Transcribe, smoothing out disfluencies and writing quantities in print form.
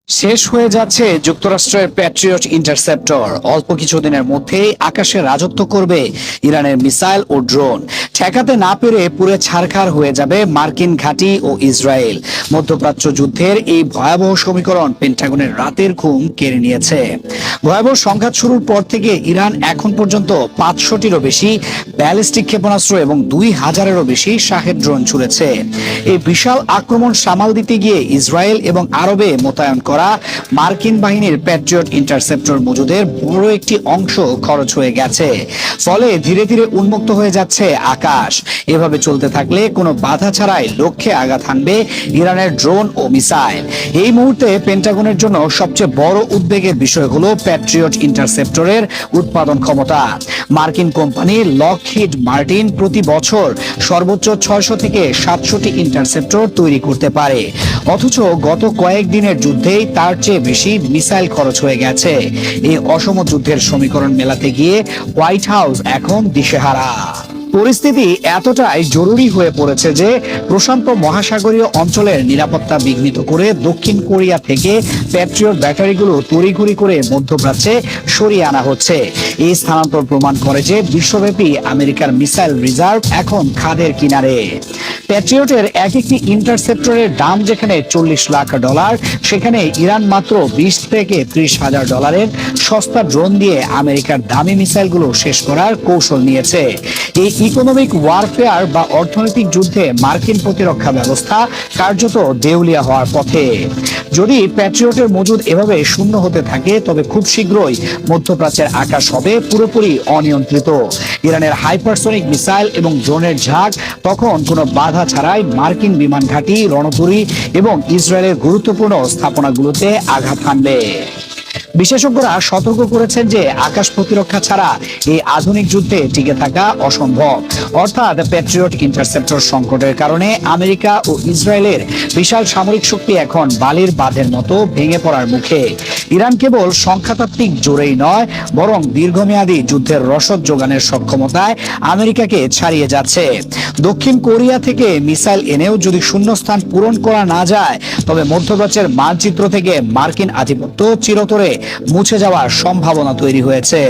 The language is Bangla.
শেষ হয়ে যাচ্ছে যুক্তরাষ্ট্রের প্যাট্রিয়ট ইন্টারসেপ্টর। অল্প কিছুদিনের মধ্যেই আকাশে রাজত্ব করবে ইরানের মিসাইল ও ড্রোন। ঠেকাতে না পেরে পুরে ছারখার হয়ে যাবে মার্কিন ঘাঁটি ও ইসরায়েল। মধ্যপ্রাচ্য যুদ্ধের এই ভয়াবহ সমীকরণ পেন্টাগনের রাতের ঘুম কেড়ে নিয়েছে। ভয়াবহ সংঘাত শুরুর পর থেকে ইরান এখন পর্যন্ত 500টিরও বেশি ব্যালিস্টিক ক্ষেপণাস্ত্র এবং 2000-এরও বেশি শাহেদ ড্রোন ছুড়েছে। এই বিশাল আক্রমণ সামাল দিতে গিয়ে ইসরায়েল এবং আরবে মোতায়েন করা মার্কিন বাহিনীর প্যাট্রিয়ট ইন্টারসেপ্টর মজুদের বড় একটি অংশ খরচ হয়ে গেছে। ফলে ধীরে ধীরে উন্মুক্ত হয়ে যাচ্ছে আকাশ। এভাবে চলতে থাকলে কোনো বাধা ছাড়াই লক্ষ্যে আঘাত হানবে ইরানের ড্রোন ও মিসাইল। এই মুহূর্তে পেন্টাগনের জন্য সবচেয়ে বড় উদ্বেগের বিষয় হলো প্যাট্রিয়ট ইন্টারসেপ্টরের উৎপাদন ক্ষমতা। মার্কিন কোম্পানি লকহিড মার্টিন প্রতি বছর সর্বোচ্চ 600 থেকে 700টি ইন্টারসেপ্টর তৈরি করতে পারে, অথচ গত কয়েকদিনের যুদ্ধেই তার চেয়ে বেশি মিসাইল খরচ হয়ে গেছে। এই অসম যুদ্ধের সমীকরণ মেলাতে গিয়ে হোয়াইট হাউস এখন দিশেহারা। পরিস্থিতি এতটাই জরুরি হয়ে পড়েছে যে প্রশান্ত মহাসাগরীয় অঞ্চলের নিরাপত্তা বিঘ্নিত করে দক্ষিণ কোরিয়া থেকে প্যাট্রিয়ট ব্যাটারিগুলো তড়িঘড়ি করে মধ্যপ্রাচ্যে সরিয়ে আনা হচ্ছে। এই স্থানান্তর প্রমাণ করে যে বিশ্বব্যাপী আমেরিকার মিসাইল রিজার্ভ এখন খাদের কিনারে। প্যাট্রিয়টের এক একটি ইন্টারসেপ্টরের দাম যেখানে $40 লাখ, সেখানে ইরান মাত্র 20 থেকে 30 হাজার ডলারের সস্তা ড্রোন দিয়ে আমেরিকার দামি মিসাইলগুলো শেষ করার কৌশল নিয়েছে। এই ইকোনমিক ওয়ারফেয়ার বা অর্থনৈতিক যুদ্ধে মার্কিন প্রতিরক্ষা ব্যবস্থা কার্যত দেউলিয়া হওয়ার পথে। যদি প্যাট্রিয়টের মজুদ এভাবে শূন্য হতে থাকে, তবে খুব শীঘ্রই মধ্যপ্রাচ্যের আকাশ হবে পুরোপুরি অনিয়ন্ত্রিত। ইরানের হাইপারসোনিক মিসাইল এবং ড্রোনের ঝাঁক তখন কোনো বাধা ছাড়াই মার্কিন বিমান ঘাঁটি, রণতরী এবং ইসরায়েলের গুরুত্বপূর্ণ স্থাপনাগুলোতে আঘাত হানবে। বিশেষজ্ঞরা সতর্ক করেছেন যে আকাশ প্রতিরক্ষা ছাড়া এই আধুনিক যুদ্ধে টিকে থাকা অসম্ভব। অর্থাৎ প্যাট্রিয়ট ইন্টারসেপ্টর সংকটের কারণে আমেরিকা ও ইসরায়েলের বিশাল সামরিক শক্তি এখন বালির বাঁধের মতো ভেঙে পড়ার মুখে। ইরান কেবল সংখ্যাতাত্ত্বিক জোরেই নয়, বরং দীর্ঘমেয়াদী যুদ্ধের রসদ যোগানের সক্ষমতায় আমেরিকাকে ছাড়িয়ে যাচ্ছে। দক্ষিণ কোরিয়া থেকে মিসাইল এনেও যদি শূন্যস্থান পূরণ করা না যায়, তবে মধ্যপ্রাচ্যের মানচিত্র থেকে মার্কিন আধিপত্য চিরতরে মুছে যাওয়ার সম্ভাবনা তৈরি হয়েছে।